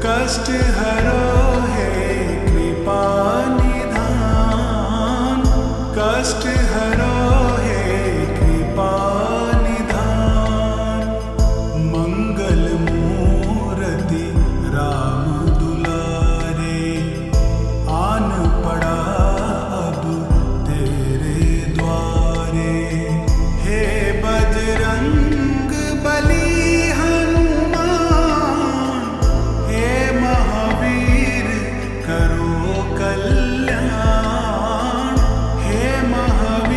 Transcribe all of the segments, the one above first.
कष्ट हरो हे कृपा निधान, कष्ट हरो हे कृपा निधान। मंगल मूर्ति राम दुलारे, आन पड़ा अब तेरे द्वारे। हे बजरंग बली करो कल्याण, हे महावीर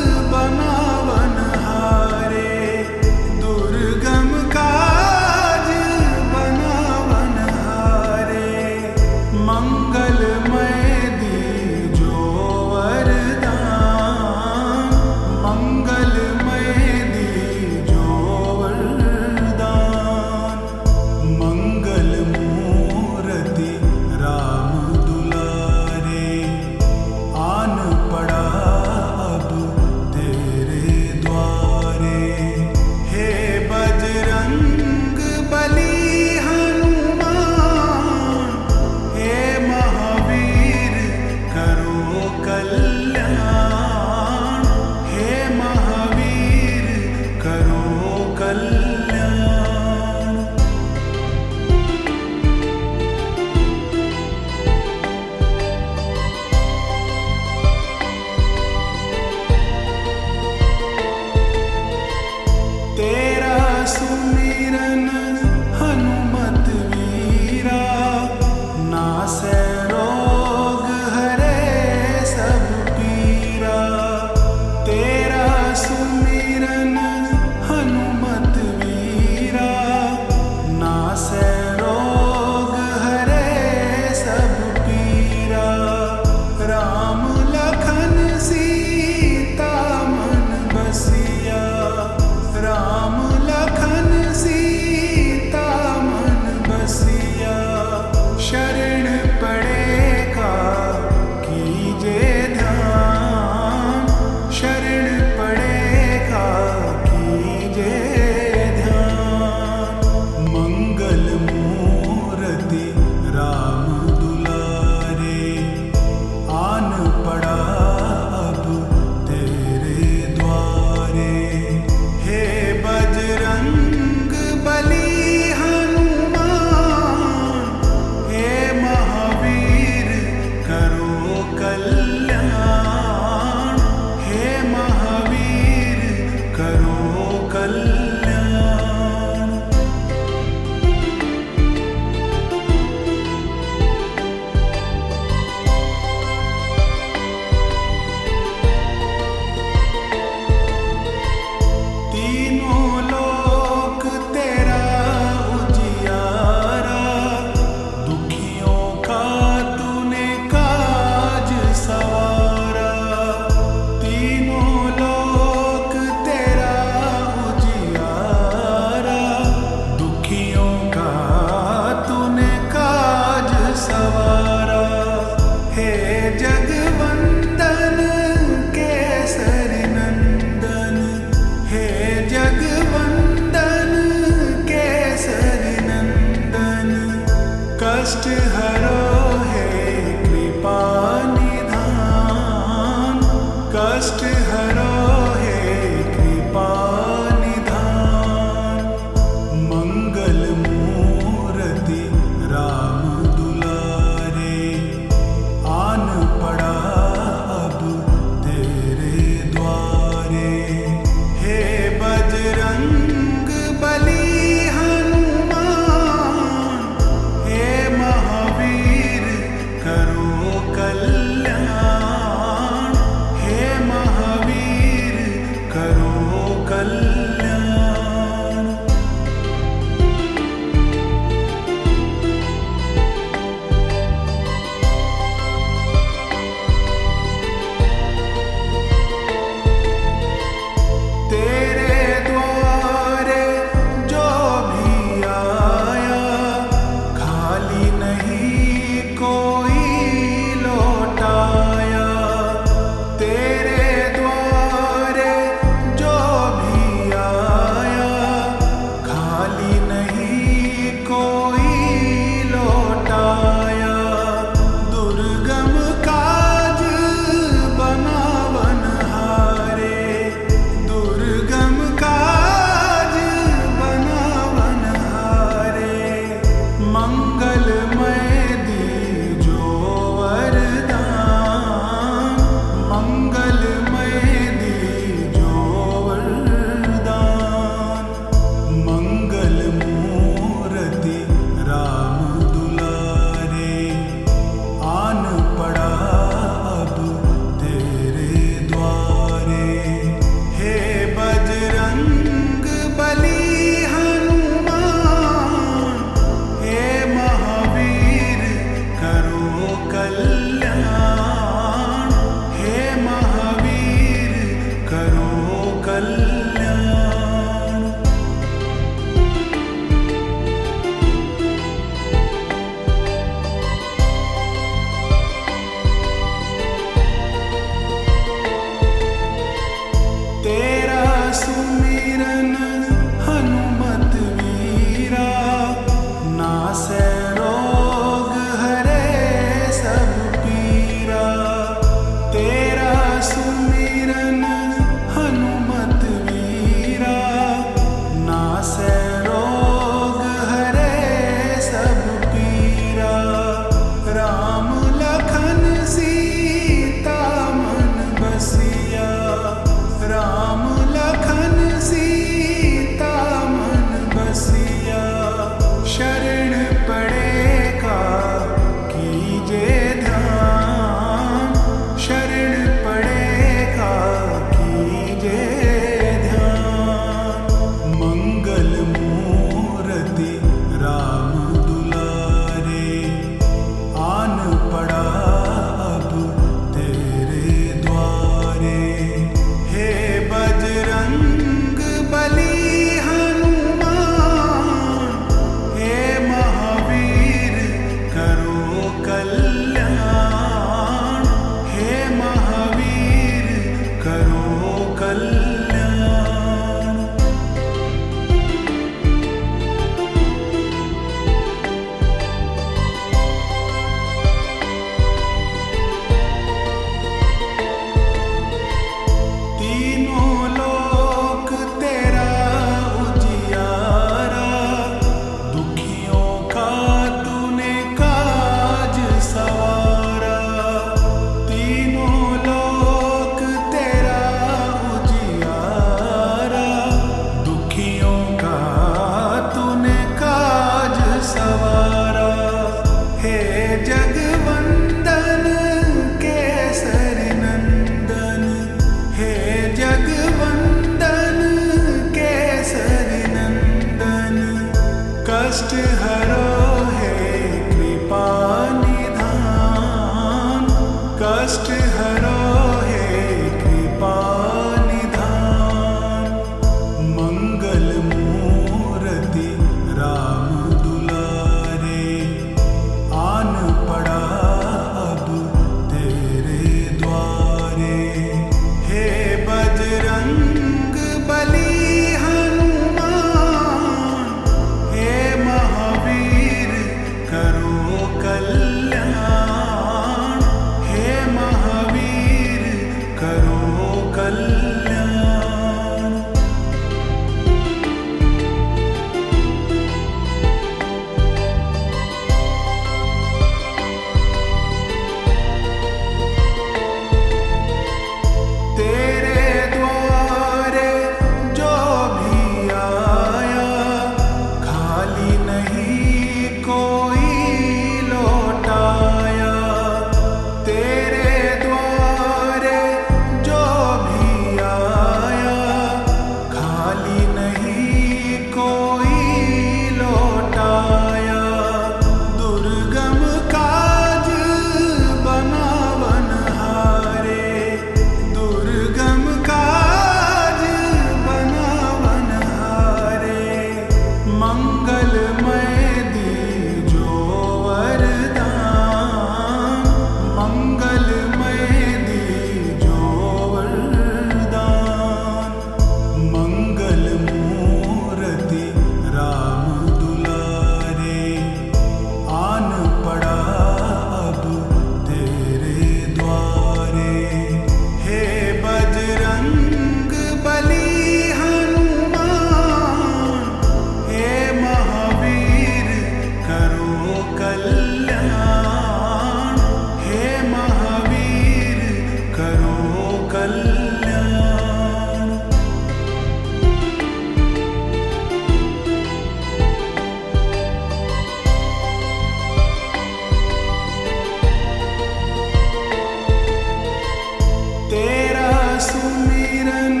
सुमिरन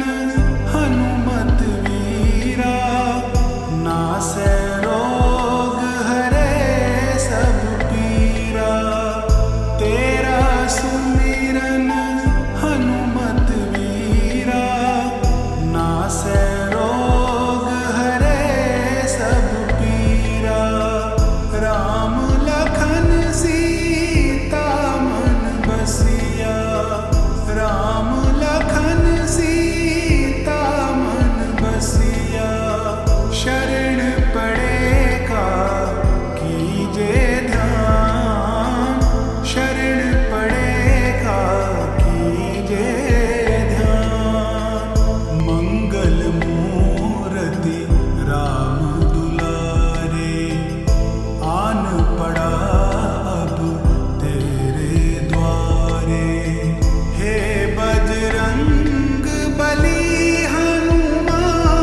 हनुमत वीरा, नासै रोग हरे सब पीरा। तेरा सुमिरन हनुमत वीरा, नासै रोग हरे सब पीरा। राम लखन सीता मन बसिया, राम लखन सीता मन बसिया। शरण पड़ेगा कीजे ध्यान, शरण पड़ेगा कीजे ध्यान। मंगल मूर्ति राम दुलारे, आन पड़ा अब तेरे द्वारे। हे बजरंग बली हनुमान,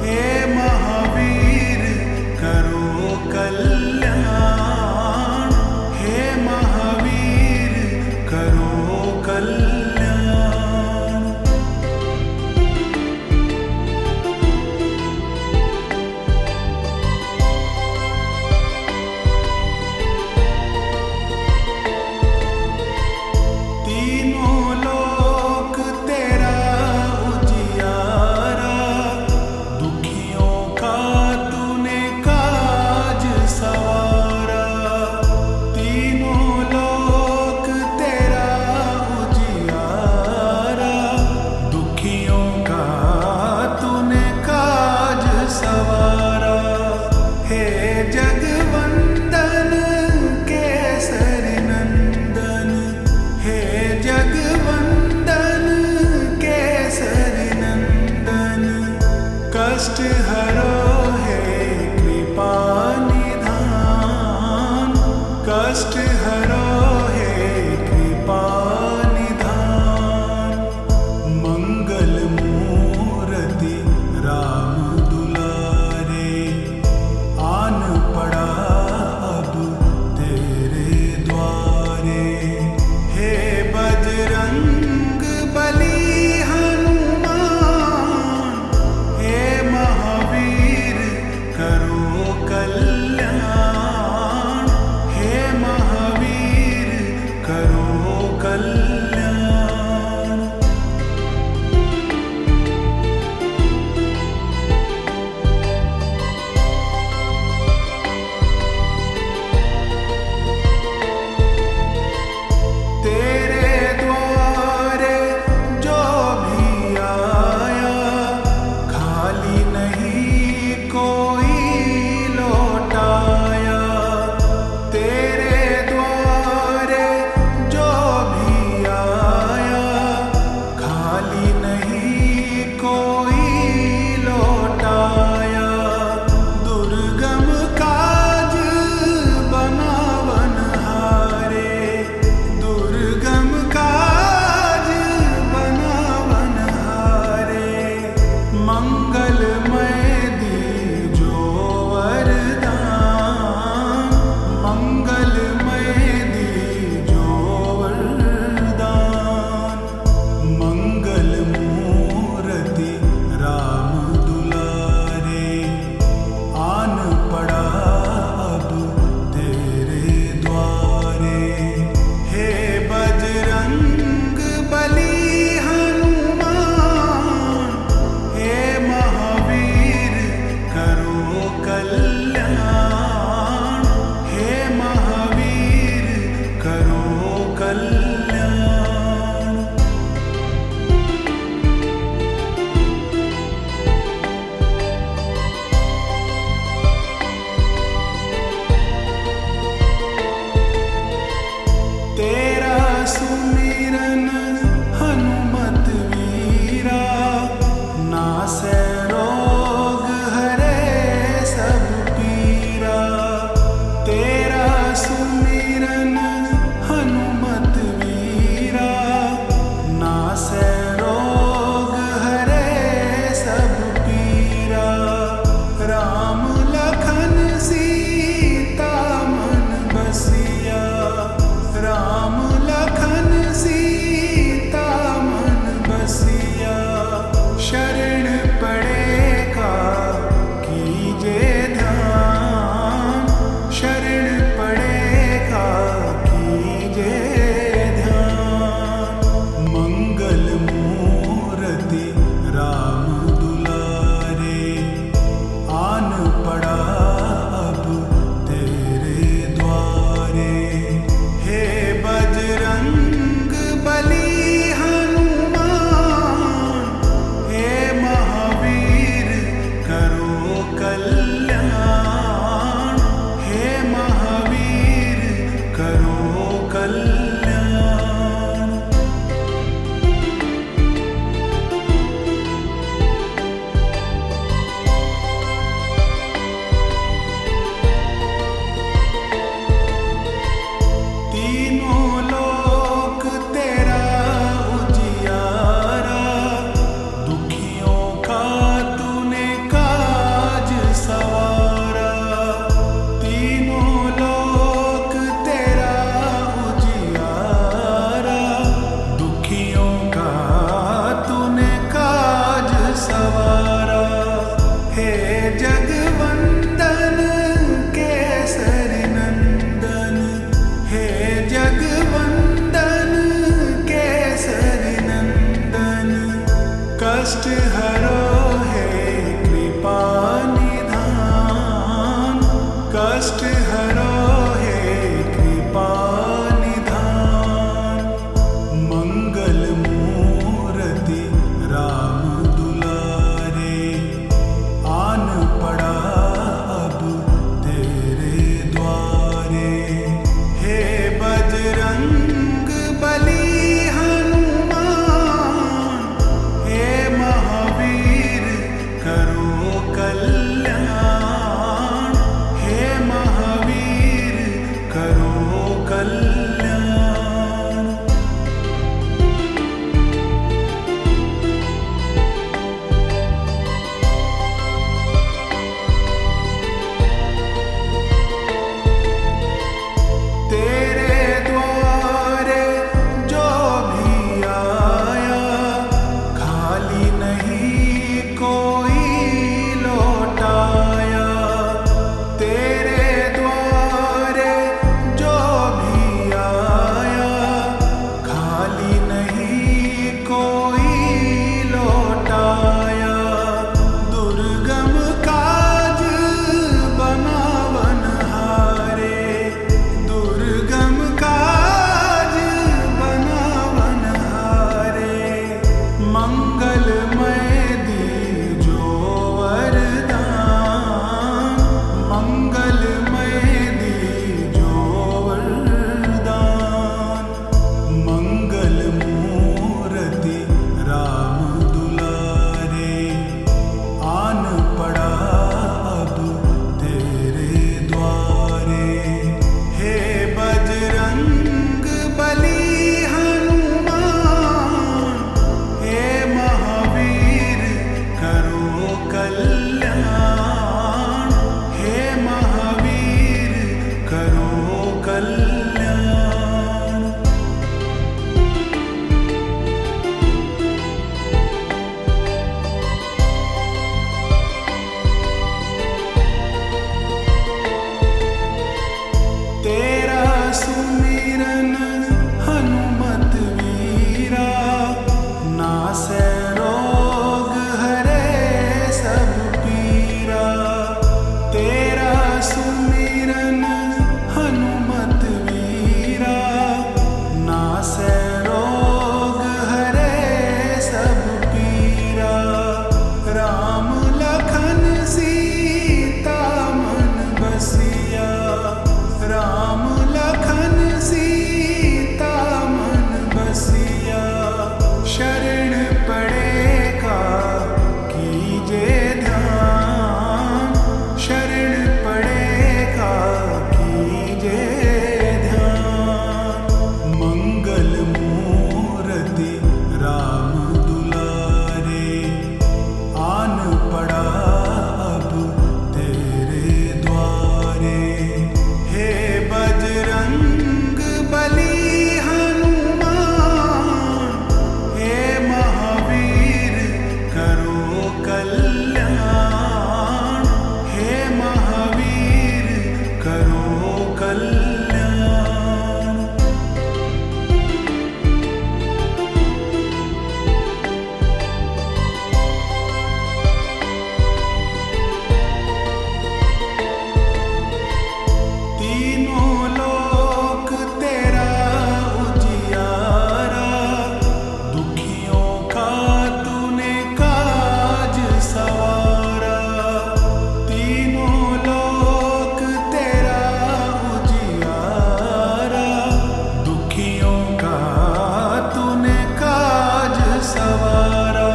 हे महावीर करो कल्याण, हे महावीर करो कल्याण। तीनों लोक तेरा उजियारा, दुखियों का तूने काज सवारा। तीनों लोक तेरा उजियारा, दुखियों का तूने काज सवारा। हे जगवंदन केसरी नंदन, हे जगवंदन केसरी नंदन। कष्ट हरो हे कृपा निधान, कष्ट हरो हे कृपा निधान। मंगल मूर्ति राम दुलारे, आन पड़ा अब तेरे द्वारे। हे बजरंग बली हनुमान, हे महावीर करो कल्याण, हे महावीर करो कल्याण। तेरे द्वारे जो भी आया, खाली नहीं कोई लौटाया। तेरे द्वारे जो भी आया, खाली नहीं कोई लौटाया। दुर्गम काज बनावन हारे, दुर्गम काज बनावन हारे। मंगलमय दीजो वरदान, मंगलमय दीजो वरदान। मंगल मूर्ति राम दुलारे, आन पड़ा अब तेरे द्वारे। हे बजरंग बली हनुमान, हे महावीर करो कल्याण, हे महावीर करो कल्याण। तेरा सुमिरन हनुमत वीरा, नासै रोग हरे सब पीरा। तेरा सुमिरन हनुमत वीरा, नासै रोग हरे सब पीरा। राम लखन सीता मन बसिया, राम लखन सीता मन बसिया। कष्ट हरो हे कृपा निधान, कष्ट हरो हे कृपा निधान। मंगल मूर्ति राम दुलारे, आन पड़ा अब तेरे द्वारे। हे बजरंग बली हनुमान, हे महावीर करो कल्याण, हे महावीर करो कल्याण। तेरे द्वारे जो भी आया, खाली नहीं कोई लौटाया। तेरे द्वारे जो भी आया, खाली नहीं कोई लौटाया। दुर्गम काज बनावन हारे, दुर्गम काज बनावन हारे। मंगलमय दीजो वरदान, मंगलमय दीजो वरदान। मंगल मूर्ति राम दुलारे, आन पड़ा अब तेरे द्वारे। हे बजरंग बली हनुमान, हे महावीर करो कल्याण, हे महावीर करो कल्याण। तेरा सुमिरन हनुमत वीरा, नासै रोग हरे सब पीरा। तेरा सुमिरन हनुमत वीरा, नासै रोग हरे सब पीरा। राम लखन सीता मन बसिया, राम लखन सीता मन बसिया। शरण पड़े का कीजे ध्यान, शरण पड़े का कीजे ध्यान। मंगल मूर्ति राम दुलारे, आन पड़ा अब तेरे द्वारे। हे बजरंग बली हनुमान, हे महावीर करो कल्याण, हे महावीर करो कल्याण। तीनों लोक तेरा उजियारा, दुखियों का तूने काज सवारा। तीनों लोक तेरा उजियारा, दुखियों का तूने काज सवारा।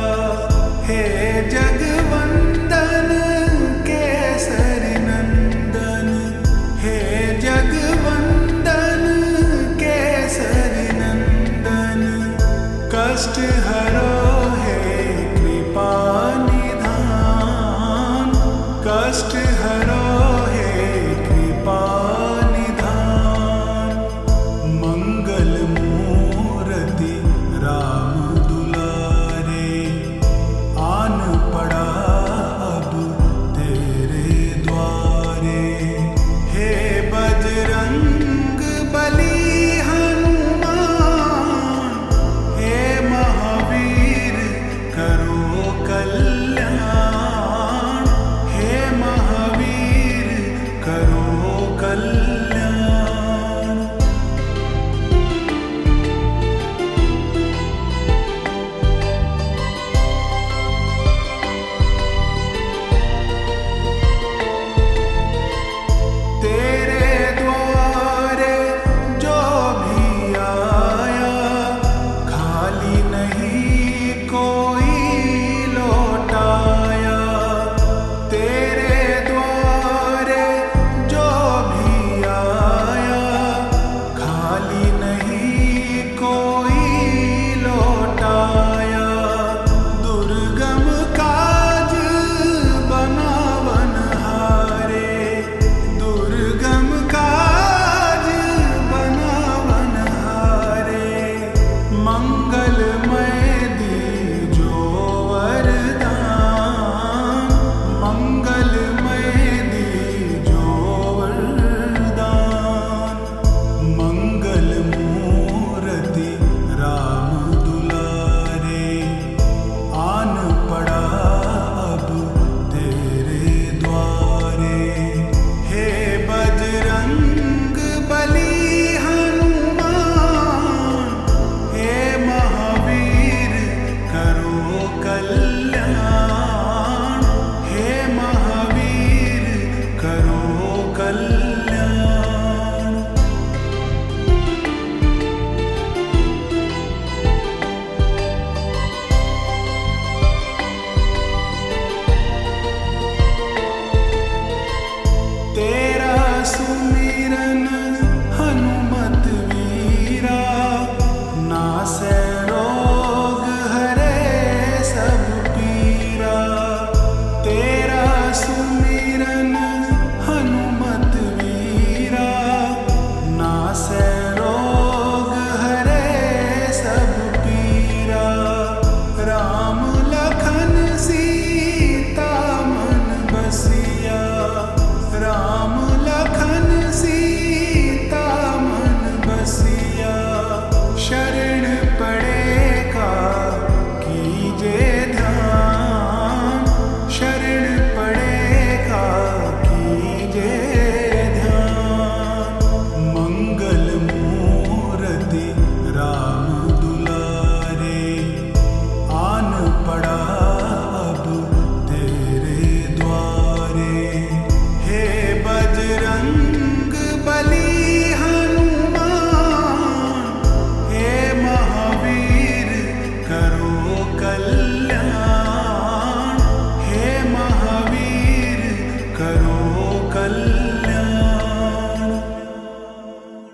हे जगवंदन केसरी नंदन, हे जगवंदन केसरी नंदन। कष्ट हरो हे कृपा निधान, कष्ट